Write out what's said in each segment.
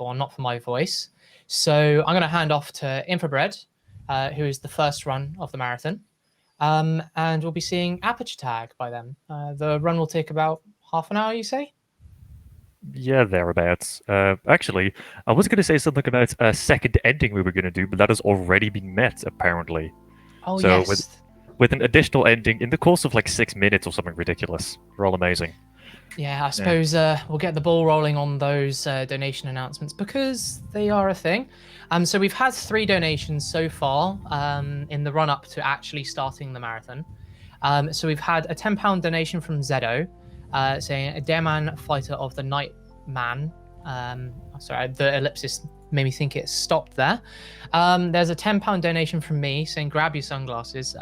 or not for my voice. So I'm going to hand off to Infrabread, who is the first run of the marathon. And we'll be seeing Aperture tag by then. The run will take about half an hour, you say? Yeah, thereabouts. Actually, I was going to say something about a second ending we were going to do, but that has already been met, apparently. Oh, So yes. with an additional ending in the course of like 6 minutes or something ridiculous. We're all amazing. Yeah, I suppose we'll get the ball rolling on those donation announcements because they are a thing. So we've had 3 donations so far in the run up to actually starting the marathon. So we've had a £10 donation from Zedo saying a Dareman fighter of the Night Man. Sorry, the ellipsis made me think it stopped there. There's a £10 donation from me saying grab your sunglasses.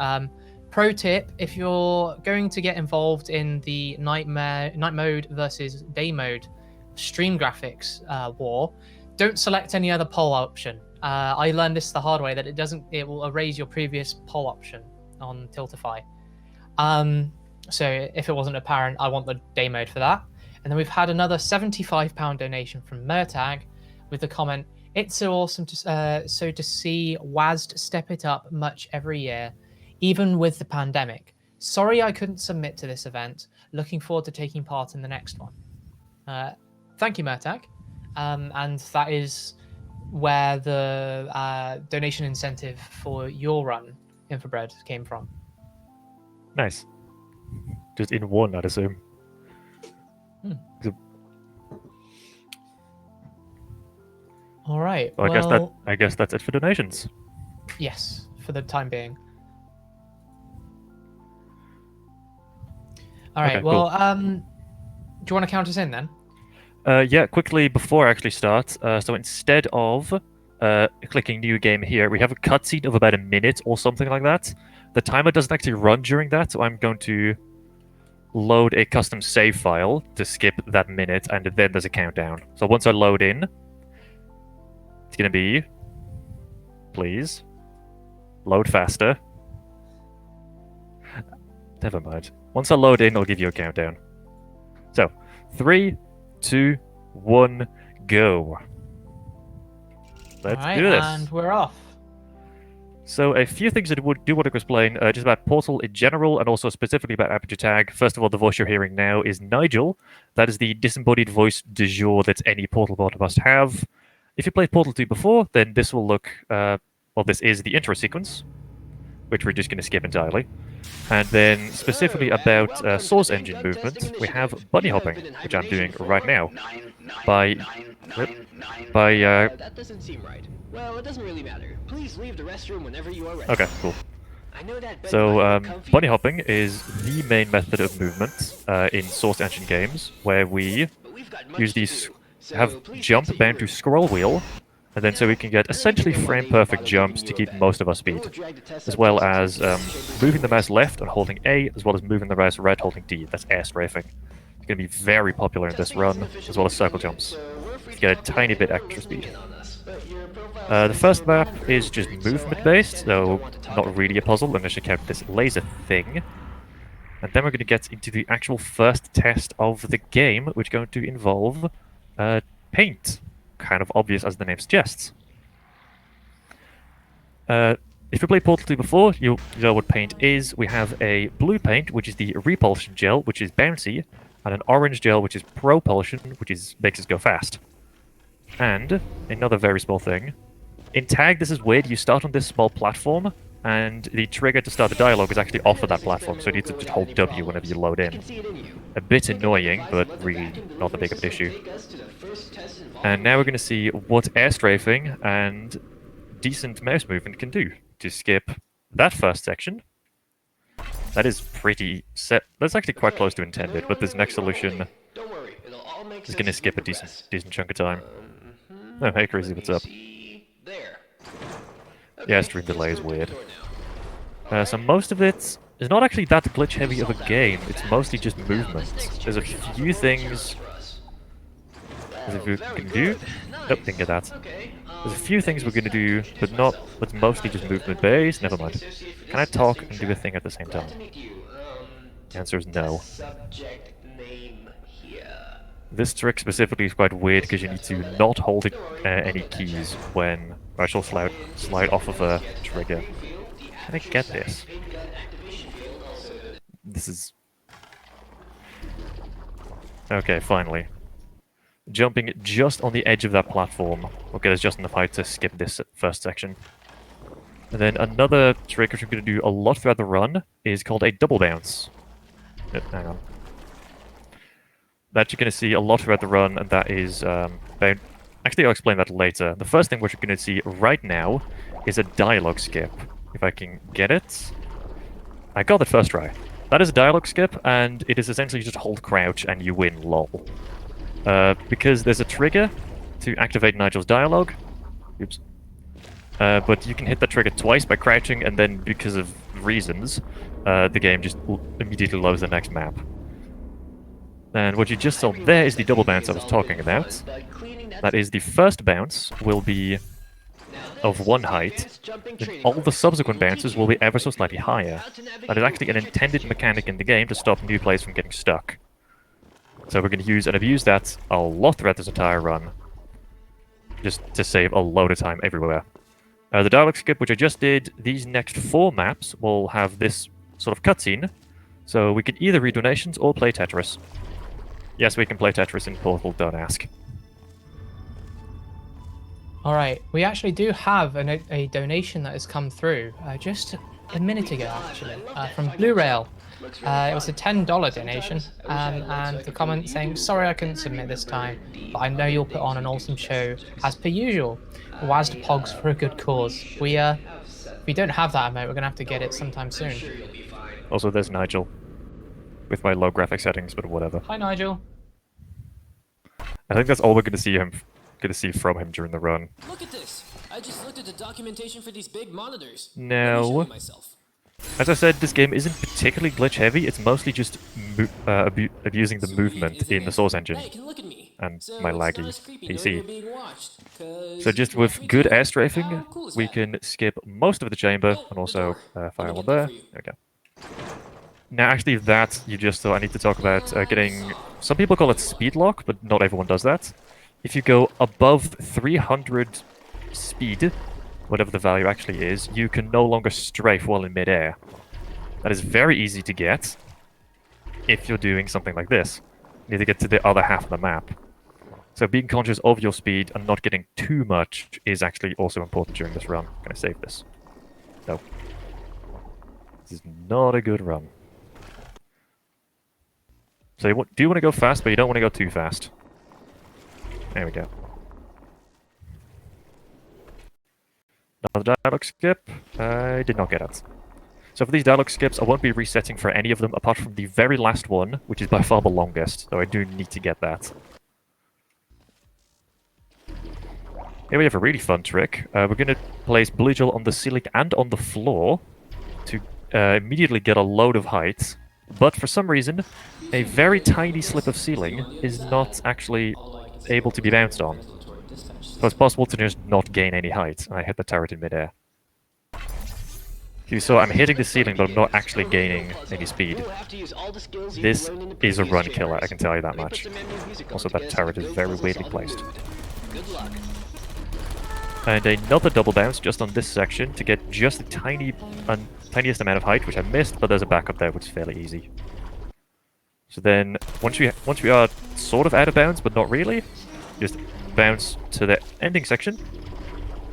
Pro tip, if you're going to get involved in the night mode versus day mode stream graphics war, don't select any other poll option. I learned this the hard way, that it will erase your previous poll option on Tiltify. So if it wasn't apparent, I want the day mode for that. And then we've had another £75 donation from Murtag with the comment, it's so awesome to see WASD step it up much every year, even with the pandemic. Sorry I couldn't submit to this event. Looking forward to taking part in the next one. Thank you, Murtag. And that is where the donation incentive for your run, Infrabread, came from. Nice. Just in one, I'd assume. All right. Well, I guess that's it for donations. Yes, for the time being. All right. Okay, well, cool. Do you want to count us in then? Yeah, quickly before I actually start. So instead of clicking new game here, we have a cutscene of about a minute or something like that. The timer doesn't actually run during that, so I'm going to load a custom save file to skip that minute, and then there's a countdown. So once I load in, it's going to be, please, load faster. Never mind. Once I load in, I'll give you a countdown. So, 3, 2, 1, go. Let's do this. And we're off. So a few things that I do want to explain just about Portal in general, and also specifically about Aperture Tag. First of all, the voice you're hearing now is Nigel. That is the disembodied voice du jour that any Portal bot must have. If you played Portal 2 before, then this will look... well, this is the intro sequence, which we're just going to skip entirely. And then specifically about source engine movement, we have bunny hopping, which I'm doing right now. That doesn't seem right. Well, it doesn't really matter. Please leave the restroom whenever you are ready. Okay, cool. So, bunny hopping is the main method of movement in source engine games, where we use these, have jump bound to scroll wheel, and then so we can get essentially frame-perfect jumps to keep most of our speed, as well as moving the mouse left and holding A, as well as moving the mouse right holding D. That's air strafing. It's going to be very popular in this run, as well as circle jumps, to get a tiny bit extra speed. The first map is just movement-based, so not really a puzzle unless you count this laser thing. And then we're going to get into the actual first test of the game, which is going to involve paint. Kind of obvious as the name suggests. If you played Portal 2 before, you know what paint is. We have a blue paint, which is the repulsion gel, which is bouncy, and an orange gel, which is propulsion, which makes us go fast. And another very small thing. In Tag, this is weird. You start on this small platform, and the trigger to start the dialogue is actually off of that platform, so you need to just hold W whenever you load in. A bit annoying, but really not that big of an issue. And now we're going to see what air strafing and decent mouse movement can do to skip that first section. That is pretty set. That's actually quite close to intended, but this next solution is going to skip a decent chunk of time. Oh, hey Crazy, what's up? Yeah, stream delay is weird. So most of it is not actually that glitch heavy of a game, it's mostly just movement. There's a few things we can do. Nope, didn't get that. There's a few things we're going to do, but it's mostly just movement based. Never mind. Can I talk and do a thing at the same time? The answer is no. This trick specifically is quite weird because you need to not hold any keys when I shall slide off of a trigger. Can I get this? This is... Okay, finally. Jumping just on the edge of that platform will get us just enough height to skip this first section. And then another trick which I'm going to do a lot throughout the run is called a double bounce. Hang on. That you're going to see a lot throughout the run, and that is... Actually, I'll explain that later. The first thing which you're going to see right now is a dialogue skip. If I can get it... I got it first try. That is a dialogue skip, and it is essentially just hold crouch and you win, lol. Because there's a trigger to activate Nigel's dialogue. Oops. But you can hit that trigger twice by crouching, and then because of reasons, the game just immediately loads the next map. And what you just saw there is the double bounce I was talking about. That is, the first bounce will be of one height, then all the subsequent bounces will be ever so slightly higher. That is actually an intended mechanic in the game to stop new players from getting stuck. So we're going to use and abuse that a lot throughout this entire run, just to save a load of time everywhere. The dialogue skip, which I just did, these next 4 maps will have this sort of cutscene, so we can either read donations or play Tetris. Yes, we can play Tetris in Portal, don't ask. Alright, we actually do have a donation that has come through just a minute ago, actually, from Blue Rail. It was a $10 donation, and the comment saying, "Sorry I couldn't submit this time, but I know you'll put on an awesome show, as per usual. WASD Pogs for a good cause." We don't have that emote, we're going to have to get it sometime soon. Also, there's Nigel. With my low graphic settings, but whatever. Hi, Nigel. I think that's all we're going to see from him during the run. Look at this! I just looked at the documentation for these big monitors. No. As I said, this game isn't particularly glitch heavy, it's mostly just abusing the movement in the Source engine and my laggy PC. So just with good air strafing, we can skip most of the chamber and also fire one there. There we go. Now actually that you just saw, I need to talk about getting... Some people call it speed lock, but not everyone does that. If you go above 300 speed, whatever the value actually is, you can no longer strafe while in midair. That is very easy to get if you're doing something like this. You need to get to the other half of the map. So being conscious of your speed and not getting too much is actually also important during this run. Can I save this? No. This is not a good run. So you do want to go fast, but you don't want to go too fast. There we go. Another dialogue skip. I did not get it. So for these dialogue skips, I won't be resetting for any of them apart from the very last one, which is by far the longest, so I do need to get that. Here we have a really fun trick. We're going to place blue gel on the ceiling and on the floor to immediately get a load of height, but for some reason, a very tiny slip of ceiling is not actually able to be bounced on. So it's possible to just not gain any height, and I hit the turret in midair. You saw I'm hitting the ceiling, but I'm not actually gaining any speed. This is a run killer, I can tell you that much. Also, that turret is very weirdly placed. And another double bounce just on this section to get just the tiniest amount of height, which I missed, but there's a backup there, which is fairly easy. So then, once we are sort of out of bounds, but not really, just bounce to the ending section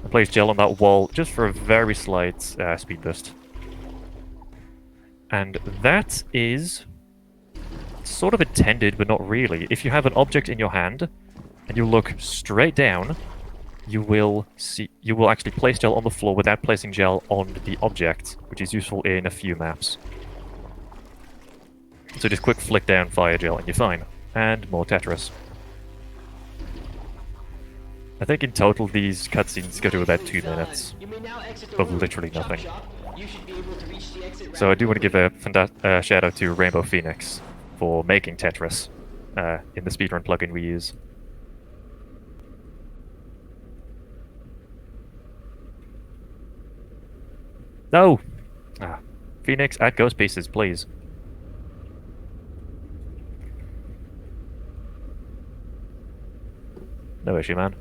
and place gel on that wall just for a very slight speed boost. And that is sort of intended, but not really. If you have an object in your hand and you look straight down, you will actually place gel on the floor without placing gel on the object, which is useful in a few maps. So just quick flick down fire gel and you're fine. And more Tetris. I think in total these cutscenes go to about 2 minutes of literally nothing. So I do want to give a shout out to Rainbow Phoenix for making Tetris in the speedrun plugin we use. No! Phoenix, add ghost pieces, please. No issue, man.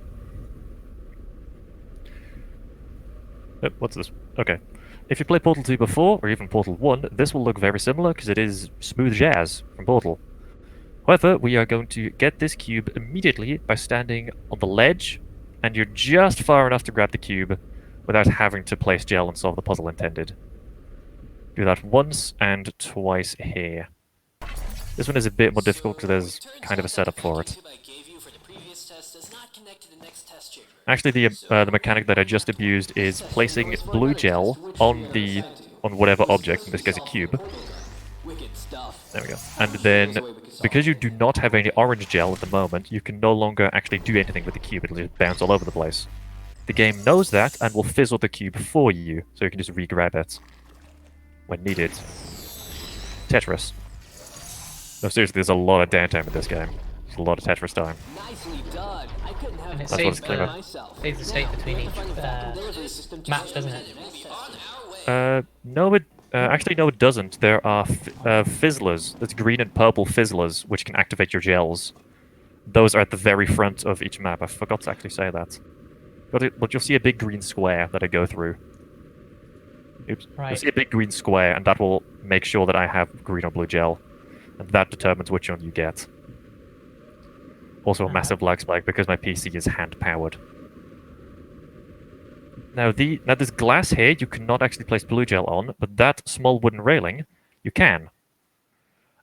Oh, what's this? Okay. If you play Portal 2 before, or even Portal 1, this will look very similar, because it is smooth jazz from Portal. However, we are going to get this cube immediately by standing on the ledge, and you're just far enough to grab the cube without having to place gel and solve the puzzle intended. Do that once and twice here. This one is a bit more difficult because there's kind of a setup for it. Actually, the mechanic that I just abused is placing blue gel on whatever object, in this case a cube. There we go. And then, because you do not have any orange gel at the moment, you can no longer actually do anything with the cube. It'll just bounce all over the place. The game knows that and will fizzle the cube for you, so you can just re-grab it when needed. Tetris. No, seriously, there's a lot of downtime in this game. There's a lot of Tetris time. And it That's saves what the state between each match, doesn't it? No, actually, no, it doesn't. There are fizzlers. There's green and purple fizzlers, which can activate your gels. Those are at the very front of each map. I forgot to actually say that. But you'll see a big green square that I go through. Oops. Right. You'll see a big green square, and that will make sure that I have green or blue gel. And that determines which one you get. Also a massive lag spike because my PC is hand-powered. Now, this glass here, you cannot actually place blue gel on, but that small wooden railing, you can.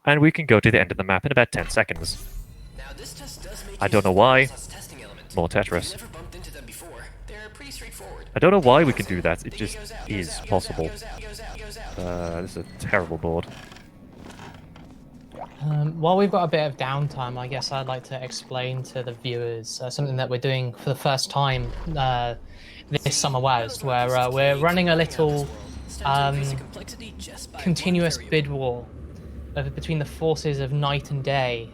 And we can go to the end of the map in about 10 seconds. I don't know why. More Tetris. I don't know why we can do that, it just is possible. This is a terrible board. While we've got a bit of downtime, I guess I'd like to explain to the viewers something that we're doing for the first time this summer WASD, where we're running a little continuous bid war between the forces of night and day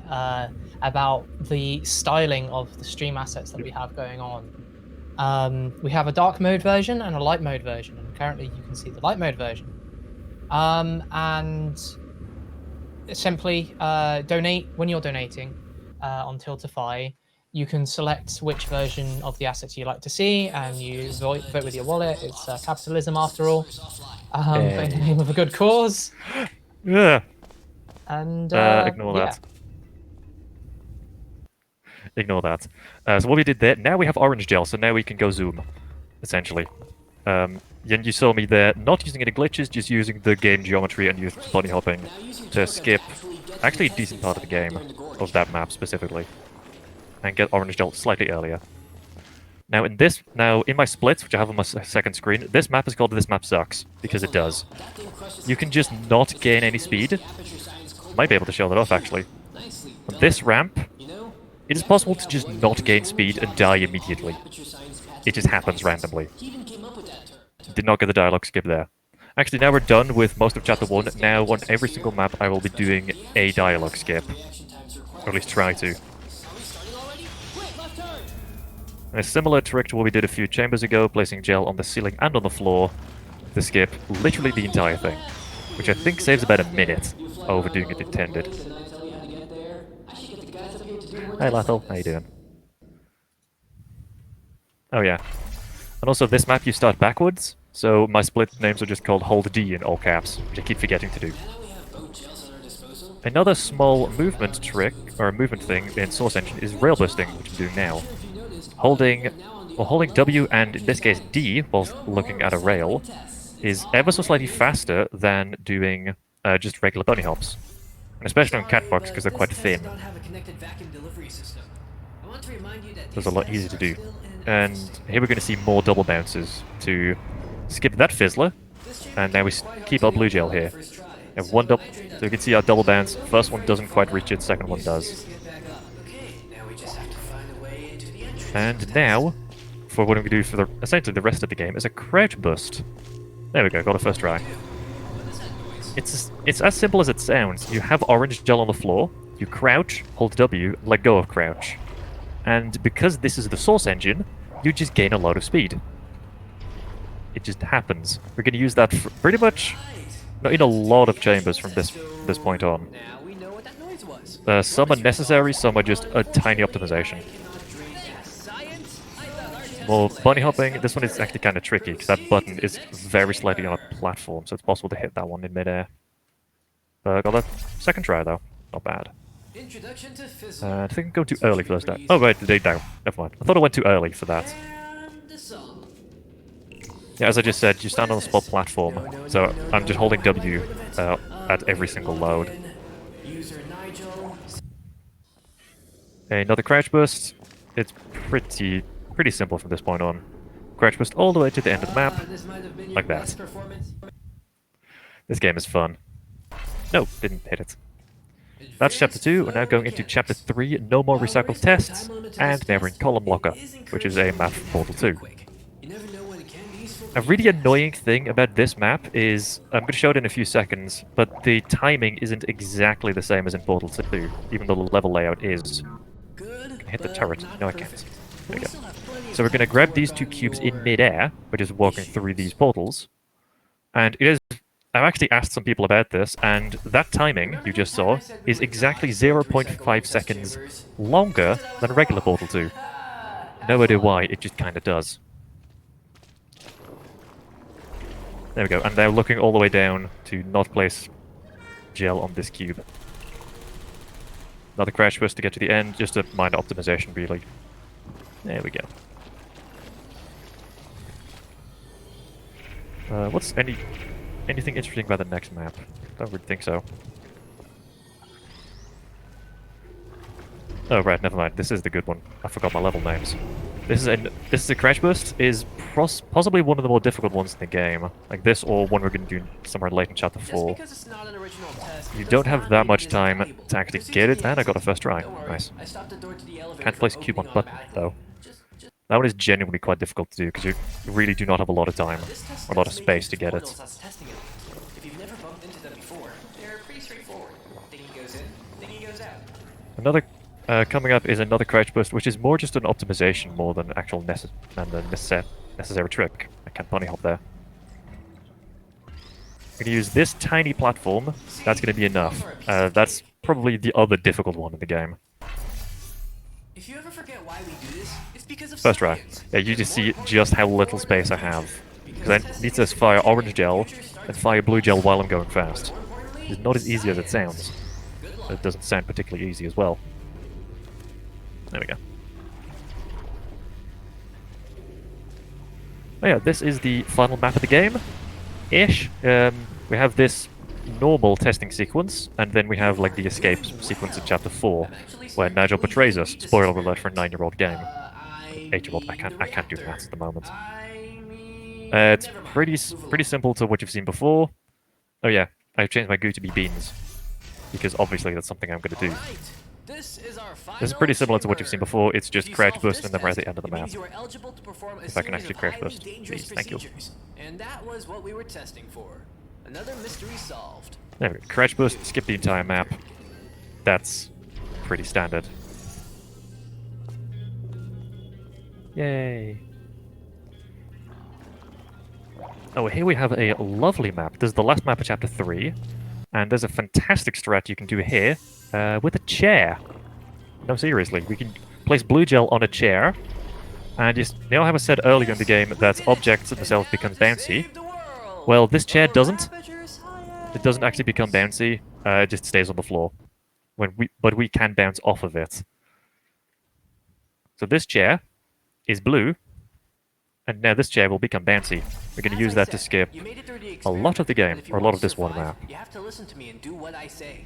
about the styling of the stream assets that we have going on. We have a dark mode version and a light mode version, and currently you can see the light mode version. And simply donate when you're donating on Tiltify. You can select which version of the assets you'd like to see, and you vote with your wallet. It's capitalism after all, but in the name of a good cause. Yeah. And ignore that. Ignore that. So what we did there, now we have orange gel, so now we can go zoom, essentially. And you saw me there, not using any glitches, just using the game geometry and using bunny hopping to skip actually a decent part of the game, of that map specifically, and get orange gel slightly earlier. Now in my splits, which I have on my second screen, this map is called This Map Sucks, because it does. You can just not gain any speed. Might be able to show that off, actually. On this ramp, it is possible to just not gain speed and die immediately. It just happens randomly. Did not get the dialogue skip there. Actually, now we're done with most of Chapter 1. Now, on every single map, I will be doing a dialogue skip. Or at least try to. And a similar trick to what we did a few chambers ago, placing gel on the ceiling and on the floor, to skip literally the entire thing. Which I think saves about a minute over doing it intended. Hi Lathel, how you doing? Oh yeah. And also this map you start backwards, so my split names are just called Hold D in all caps, which I keep forgetting to do. Another small movement trick, or a movement thing in Source Engine is rail busting, which I'm doing now. Holding W and in this case D while looking at a rail is ever so slightly faster than doing just regular bunny hops. And especially on catwalks because they're quite thin. It's a lot easier to do. And here we're going to see more double bounces to skip that fizzler. And now we keep our blue gel here. We have one double, so you can see our double bounce. First one doesn't quite reach it, second one does. And now, for what I'm going to do for essentially the rest of the game, is a crouch bust. There we go, got a first try. It's as simple as it sounds. You have orange gel on the floor, you crouch, hold W, let go of crouch. And because this is the Source Engine, you just gain a lot of speed. It just happens. We're going to use that for pretty much in a lot of chambers from this point on. Some are necessary, some are just a tiny optimization. more bunny hopping. This one is actually kind of tricky because that button is very slightly on a platform, so it's possible to hit that one in midair. Got that second try though, not bad. Introduction to I Fizzle. think I go too early for those. Oh wait, they down. Never mind. I thought I went too early for that. And the song. Yeah, as I just said, you stand on a spot platform, so I'm just holding W at every single load. User Nigel. Another crouch burst. It's pretty simple from this point on. Crouch burst all the way to the end of the map. This might have been your Like that. best performance. This game is fun. No, didn't hit it. That's chapter 2. We're now going into chapter 3, no more recycled tests, and now we're in Column Locker, which is a map from Portal 2. You never know when it can be useful. A really annoying thing about this map is, I'm going to show it in a few seconds, but the timing isn't exactly the same as in Portal 2, even though the level layout is. Good, Hit the but turret. not No, I can't. perfect. There we We go. still have plenty So of we're going to time grab to these work two on cubes in more mid-air, by just walking through these portals. And it is... I've actually asked some people about this, and that timing you just saw is exactly 0.5 seconds longer than regular Portal 2. No idea why, it just kind of does. There we go, and now looking all the way down to not place gel on this cube. Another crash burst to get to the end, just a minor optimization really. There we go. What's anything interesting about the next map? Don't really think so. Oh right, never mind. This is the good one. I forgot my level names. This is a crash burst. Is possibly one of the more difficult ones in the game. Like this, or one we're going to do somewhere late in chapter 4. You don't have that much time to actually get it, and I got a first try. Nice. Can't place a cube on button though. That one is genuinely quite difficult to do because you really do not have a lot of time or a lot of space to get it. If you've never bumped into them before, they're pretty straightforward. Thingy goes in, thingy goes out. Another coming up is another crouch burst, which is more just an optimization more than actual necessary trick. I can't bunny hop there. I'm going to use this tiny platform. That's going to be enough. That's probably the other difficult one in the game. If you ever forget why we do this, it's because of First try. science. Yeah, you just see just how little space I have. Because I need to fire orange gel and fire blue gel while I'm going fast. It's not as easy as it sounds. But it doesn't sound particularly easy as well. There we go. Oh yeah, this is the final map of the game. Ish. We have this normal testing sequence, and then we have like the escape sequence in chapter 4, where Nigel betrays us. Spoiler alert for a 9-year-old game. 8-year-old. I can't do maths at the moment. It's pretty simple to what you've seen before. Oh yeah, I've changed my goo to be beans, because obviously that's something I'm going to do. This This is pretty similar to what you've seen before. It's just crouch burst and then we're at the end of the map. If I can actually crouch burst, please, thank you. And that was what we were testing for. Another mystery solved. There we go. Crouch burst, skip the entire map. That's pretty standard. Yay. Oh, here we have a lovely map. This is the last map of chapter 3. And there's a fantastic strat you can do here with a chair. No, seriously. We can place blue gel on a chair. And you know how I said earlier in the game that objects themselves become bouncy? Well, this chair doesn't. It doesn't actually become bouncy. It just stays on the floor. But we can bounce off of it. So this chair is blue. And now this chair will become bouncy. We're going to use that to skip a lot of the game, or a lot of this one map. You have to listen to me and do what I say.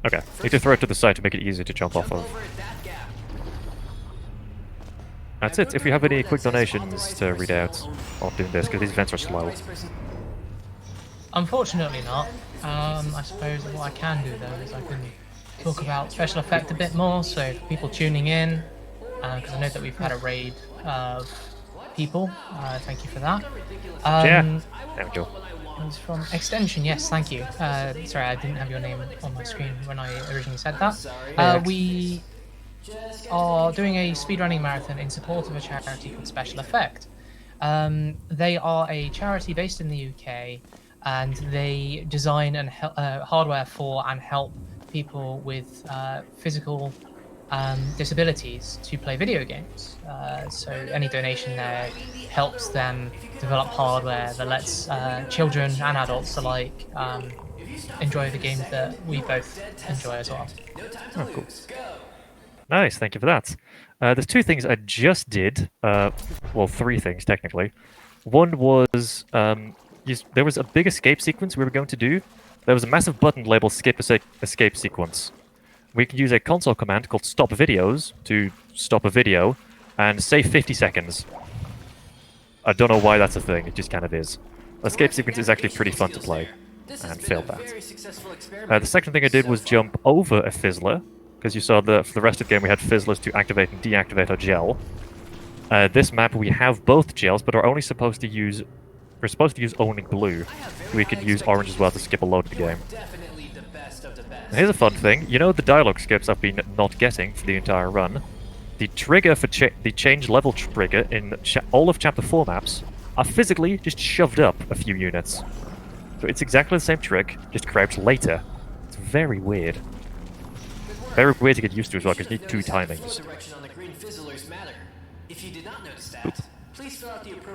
Okay, need to throw it to the side to make it easier to jump off of. Over at that gap. That's it. If you have any quick donations to read out while doing this, because these events are slow. Unfortunately not. I suppose what I can do though is I can talk about special effect a bit more, so for people tuning in, because I know that we've had a raid of people, thank you for that. Yeah, there we go. It's from Extension, yes, thank you. Sorry, I didn't have your name on my screen when I originally said that. We are doing a speedrunning marathon in support of a charity called Special Effect. They are a charity based in the UK, and they design and hardware for and help people with physical disabilities to play video games. So any donation there helps them develop hardware that lets children and adults alike enjoy the games that we both enjoy as well. Oh, cool. Nice, thank you for that. There's two things I just did. Well, three things technically. One was there was a big escape sequence we were going to do. There was a massive button labeled skip escape sequence. We can use a console command called stop videos to stop a video and save 50 seconds. I don't know why that's a thing, it just kind of is. Escape sequence is actually pretty fun to play, and failed that. The second thing I did was jump over a fizzler, because you saw for the rest of the game we had fizzlers to activate and deactivate our gel. This map we have both gels, but we're supposed to use only blue. We can use orange as well to skip a load of the game. Here's a fun thing. You know the dialogue skips I've been not getting for the entire run? The trigger for the change level trigger in all of Chapter 4 maps are physically just shoved up a few units. So it's exactly the same trick, just crouched later. It's very weird. Very weird to get used to as well, because you need two timings.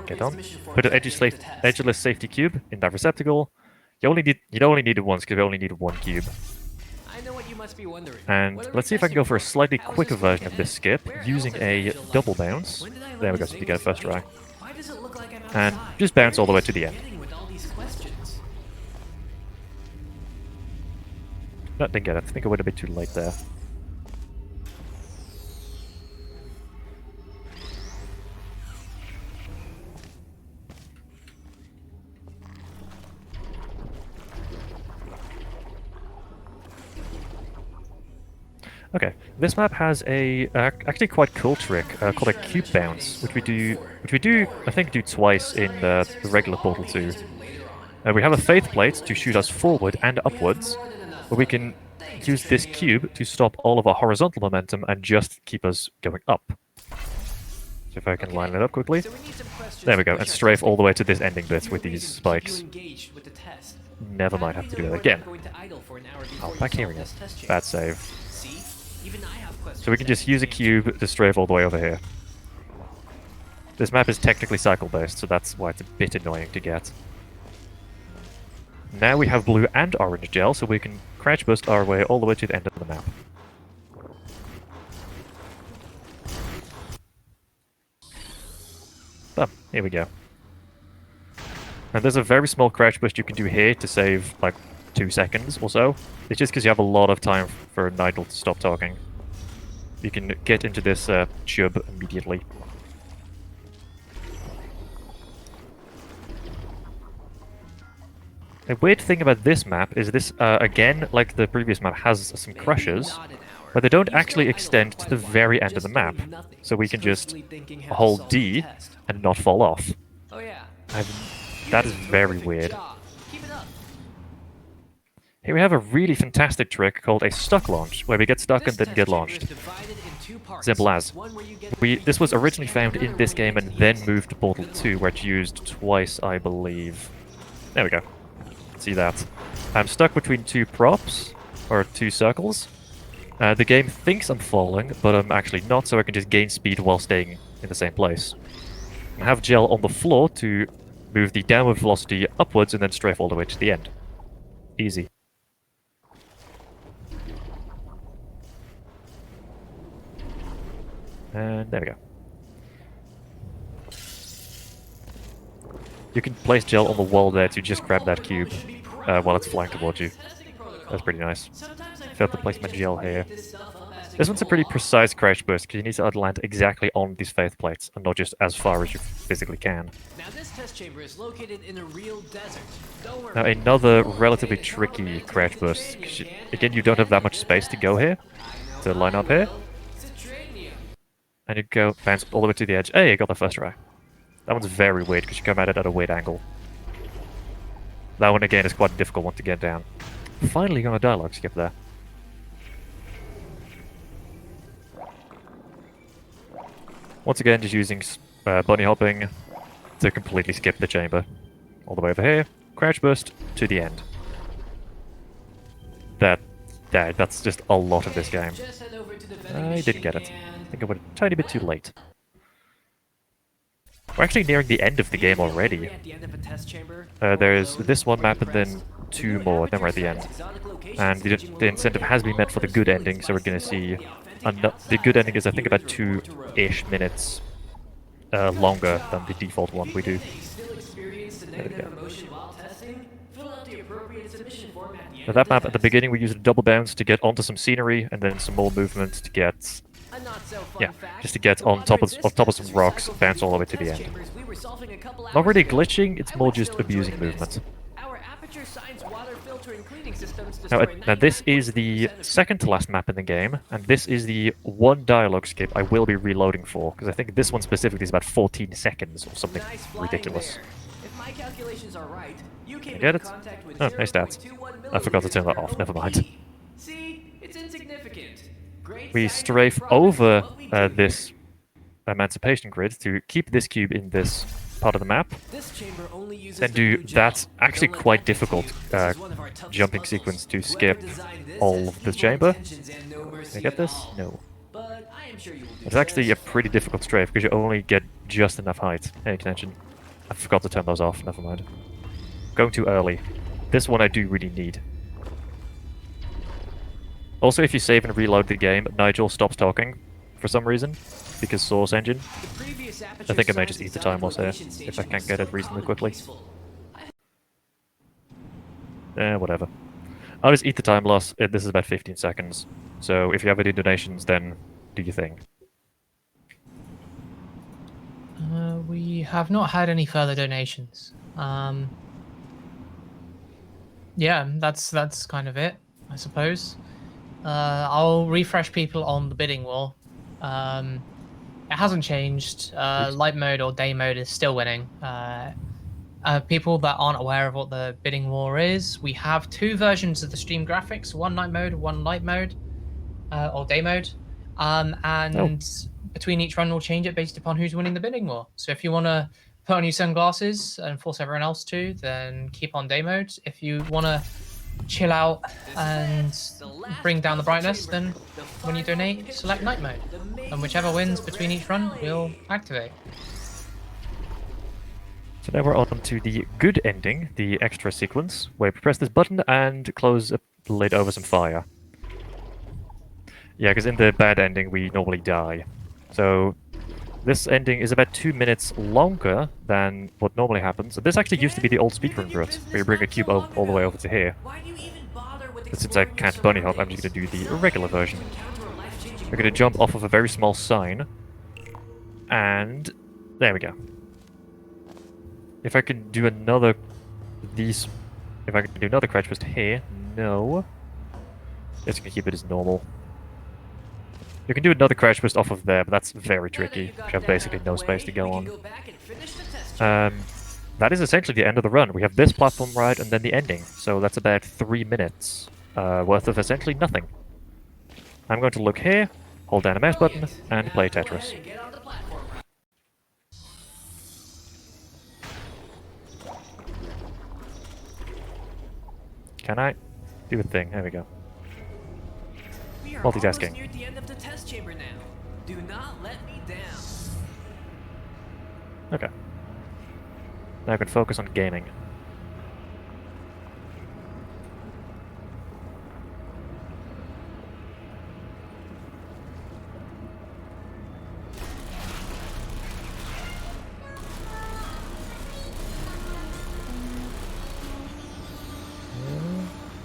Get on. Put an edgeless safety cube in that receptacle. You only needed once, because we only needed one cube. And let's see if I can go for a slightly quicker version of this skip, using a double bounce. There we go, so you get it first try. And just bounce all the way to the end. No, didn't get it. I think I went a bit too late there. Okay, this map has a actually quite cool trick called a cube bounce, which we do I think do twice in the regular Portal 2. We have a faith plate to shoot us forward and upwards, but we can use this cube to stop all of our horizontal momentum and just keep us going up. So if I can line it up quickly, there we go, and strafe all the way to this ending bit with these spikes. Never mind, have to do it again. Oh, back here again. Bad save. So we can just use a cube to strafe all the way over here. This map is technically cycle-based, so that's why it's a bit annoying to get. Now we have blue and orange gel, so we can crouch burst our way all the way to the end of the map. Boom, here we go. And there's a very small crouch burst you can do here to save like 2 seconds or so. It's just because you have a lot of time for Nigel to stop talking. You can get into this chub immediately. A weird thing about this map is this, again, like the previous map, has some crushes, but they don't actually extend to the very end of the map. So we can just hold D and not fall off. That is very weird. Here we have a really fantastic trick called a stuck launch, where we get stuck and then get launched. Simple as. This was originally found in this game and then moved to Portal 2, where it's used twice, I believe. There we go. See that. I'm stuck between two props, or two circles. The game thinks I'm falling, but I'm actually not, so I can just gain speed while staying in the same place. I have gel on the floor to move the downward velocity upwards and then strafe all the way to the end. Easy. And there we go. You can place gel on the wall there to just grab that cube while it's flying towards you. That's pretty nice. Failed to place my gel here. This one's a pretty precise crash burst because you need to land exactly on these faith plates and not just as far as you physically can. Now this test chamber is located in a real desert. Don't worry. Now another relatively tricky crash burst. Again, you don't have that much space to go here, to line up here. And you go bounce all the way to the edge. Hey, I got the first try. That one's very weird because you come at it at a weird angle. That one again is quite a difficult one to get down. Finally got a dialogue skip there. Once again, just using bunny hopping to completely skip the chamber. All the way over here, crouch burst to the end. That's just a lot of this game. Just head over to the vending I didn't get it. machine I think I went a tiny bit too late. We're actually nearing the end of the game already. At the end of a test chamber, There's this one map and then 2 more, then we're at the end. And the incentive has been met for the good ending, so we're going to see... the good ending is, I think, about 2-ish minutes longer than the default one we do. There we go. Now that map, at the beginning, we used a double bounce to get onto some scenery, and then some more movement to get... Yeah, just to get on top of some rocks, bounce all the way to the end. Not really glitching, it's more just abusing movement. Now this is the second to last map in the game, and this is the one dialogue skip I will be reloading for, because I think this one specifically is about 14 seconds or something ridiculous. My calculations are right, you came I get it? contact with Oh, nice stats. I forgot to turn that off, never mind. See, it's insignificant. Great We science strafe progress is over what we do. this emancipation grid to keep this cube in this part of the map, This chamber only uses then the do blue gel. that actually Don't let quite that difficult confuse you. This is one of our toughest jumping puzzles. sequence to Whoever skip designed this all has of the evil chamber. intentions and no mercy Did I get at this? all. No. But I am sure you will do It's actually a just pretty fine. difficult strafe because you only get just enough height. Hey, attention. I forgot to turn those off, never mind. Going too early. This one I do really need. Also, if you save and reload the game, Nigel stops talking for some reason, because Source Engine. The previous I Aperture think I may just science eat the design time loss here, location if I station can't was get so it reasonably calm and quickly. peaceful. Whatever. I'll just eat the time loss. This is about 15 seconds. So if you have any donations, then do your thing. We have not had any further donations. Yeah, that's kind of it, I suppose. I'll refresh people on the bidding wall. It hasn't changed. Light mode or day mode is still winning. People that aren't aware of what the bidding war is, we have 2 versions of the stream graphics: one night mode, one light mode, or day mode. And between each run, we'll change it based upon who's winning the bidding war. So if you want to put on your sunglasses and force everyone else to, then keep on day mode. If you want to chill out and bring down the brightness, then when you donate, select night mode. And whichever wins between each run, we'll activate. So now we're on to the good ending, the extra sequence, where you press this button and close a lid over some fire. Yeah, because in the bad ending, we normally die. So this ending is about 2 minutes longer than what normally happens. So this actually used to be the old speedrun route, where you bring a cube all the way over to here. But since I can't bunny hop, I'm just going to do the regular version. We're going to jump off of a very small sign. And there we go. If I can do another... If I can do another crouch twist here, no. Just going to keep it as normal. You can do another crouch twist off of there, but that's very tricky. You have basically no space to go on. That is essentially the end of the run. We have this platform ride and then the ending. So that's about 3 minutes worth of essentially nothing. I'm going to look here, hold down a mouse button, and play Tetris. Can I? Do a thing. There we go. We are Multitasking. almost near the end of the test chamber now. Do not let me down. Okay. Now I can focus on gaming.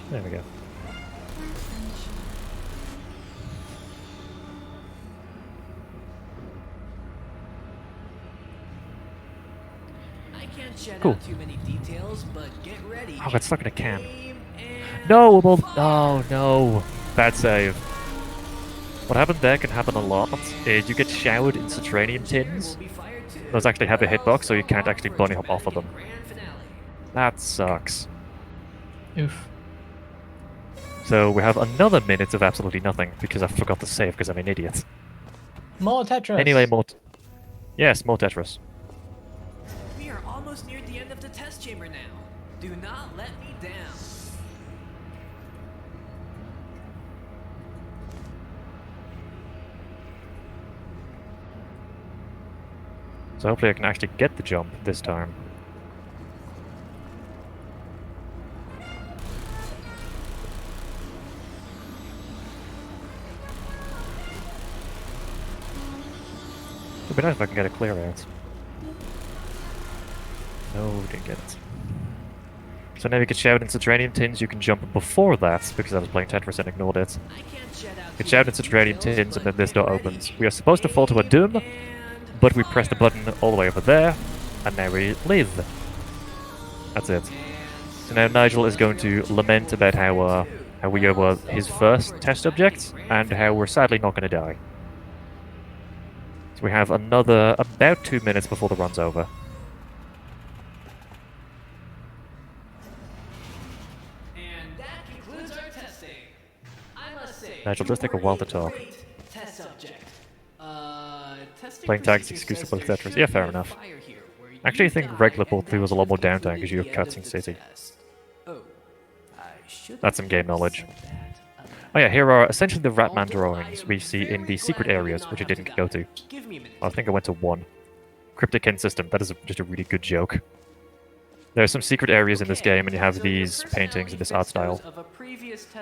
There we go. I can't shed Cool. out too many details, but get ready. Oh, got stuck in a can. Aim and No, well, fire. oh no. Bad save. What happened there can happen a lot, is you get showered in Citranium tins. Will be fired too. Those actually have a hitbox, so you can't actually bunny hop off of them. Grand finale. That sucks. Oof. So we have another minute of absolutely nothing, because I forgot to save because I'm an idiot. More Tetris. Anyway, more... Yes, more Tetris. We are almost near the end of the test chamber now. Do not let me down. So hopefully I can actually get the jump this time. It'd be nice if I can get a clear out. No, didn't get it. So now you can shout into Subterranean Tins, you can jump before that, because I was playing Tetris and ignored it. You can shout into Subterranean Tins and then this door opens. We are supposed to fall to a doom, but we press the button all the way over there, and now we live. That's it. So now Nigel is going to lament about how we were his first test subject, and how we're sadly not going to die. So we have another about 2 minutes before the run's over. And that concludes our testing. I must say, Nigel, does take a while to talk. test subject. Testing Playing tags procedure exclusive says with there Tetris. should Yeah, be fair a enough. fire here where you Actually, I think die, regular and Portal 2 was a lot more that's downtime because you have completely the Cutscene end of City. the test. Oh, I should That's some game knowledge. said that. Oh yeah, here are essentially the Ratman drawings we see in the secret areas, which I didn't go to. Give me a minute. I think I went to one. Cryptic Hint System, that is just a really good joke. There are some secret areas in this game, and you have these paintings in this art style.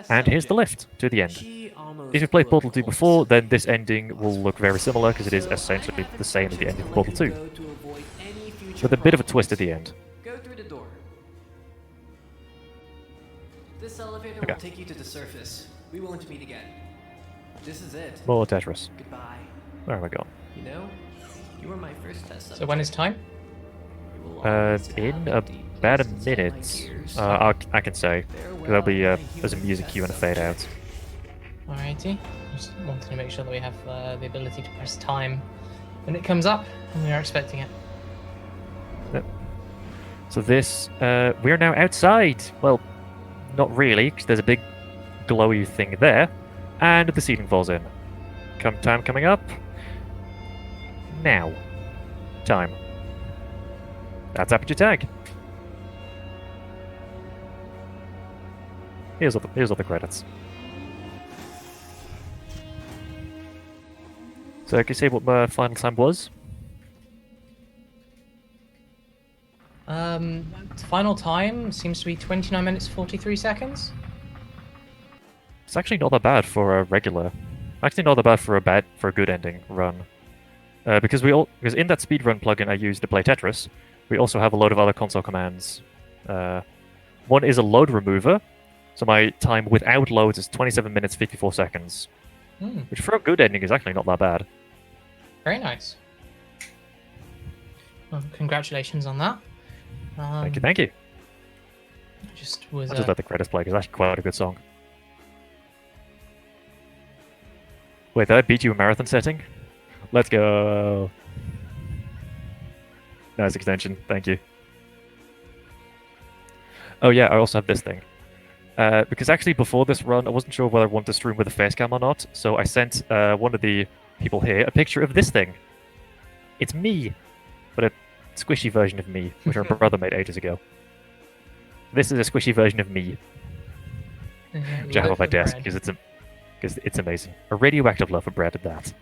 And here's the lift to the end. If you played Portal 2 before, then this ending will look very similar, because it is essentially the same as the ending of Portal 2. With a bit of a twist at the end. Go through the door. This elevator Okay. will take you to the surface. We won't meet again. This is it. More Tetris. Goodbye. Where am I going? You know, you were my first test subject. So when is time? You will always In have about a deep minute. inside my ears. I can say. There'll be there's a music cue and a fade out. Alrighty. Just wanted to make sure that we have the ability to press time when it comes up, and we are expecting it. So this, we're now outside. Well, not really, because there's a big glowy thing there, and the ceiling falls in. Time coming up. Now. Time. That's Aperture tag. Here's all the credits. So can you say what my final time was? Final time seems to be 29 minutes 43 seconds. It's actually not that bad for a regular. Actually, not that bad for a good ending run. Because in that speedrun plugin I use to play Tetris, we also have a load of other console commands. One is a load remover, so my time without loads is 27 minutes 54 seconds, which for a good ending is actually not that bad. Very nice. Well, congratulations on that. Thank you. I'll just let the credits play because that's quite a good song. Wait, did I beat you in marathon setting? Let's go. Nice extension, thank you. Oh yeah, I also have this thing. Because actually before this run, I wasn't sure whether I wanted to stream with a face cam or not, so I sent one of the people here a picture of this thing. It's me, but a squishy version of me, which our brother made ages ago. This is a squishy version of me, which I have on my desk because it's amazing. A radioactive loaf of bread at that.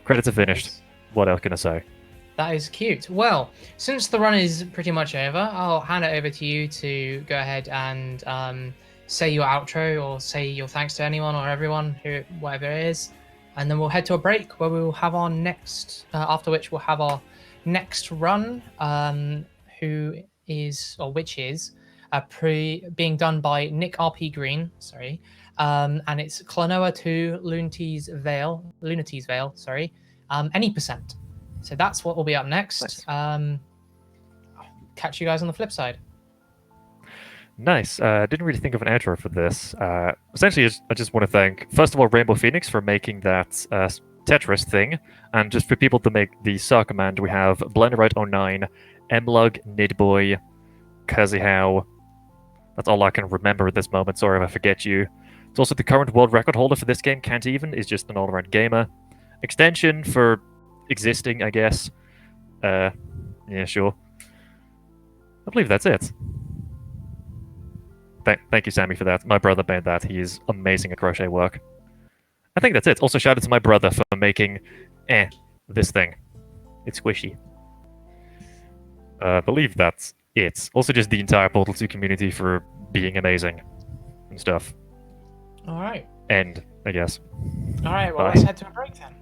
Credits are finished. What else can I say? That is cute. Well, since the run is pretty much over, I'll hand it over to you to go ahead and say your outro or say your thanks to anyone or everyone, whatever it is. And then we'll head to a break where we will have our next, after which we'll have our next run, which is being done by Nick RP Green, sorry. And it's Klonoa 2 Lunaty's Veil, any percent. So that's what will be up next. Nice. Catch you guys on the flip side. Nice. Didn't really think of an outro for this. Essentially, I just want to thank, first of all, Rainbow Phoenix for making that Tetris thing. And just for people to make the SAR command, we have Blenderite09, Mlug, Nidboy, Kazihow. That's all I can remember at this moment. Sorry if I forget you. It's also the current world record holder for this game, Can't Even, is just an all-around gamer. Extension for existing, I guess. Yeah, sure. I believe that's it. Thank you, Sammy, for that. My brother made that. He is amazing at crochet work. I think that's it. Also, shout out to my brother for making this thing. It's squishy. I believe that's it. Also, just the entire Portal 2 community for being amazing and stuff. All right. End, I guess. All right. Well, Bye. let's head to a break then.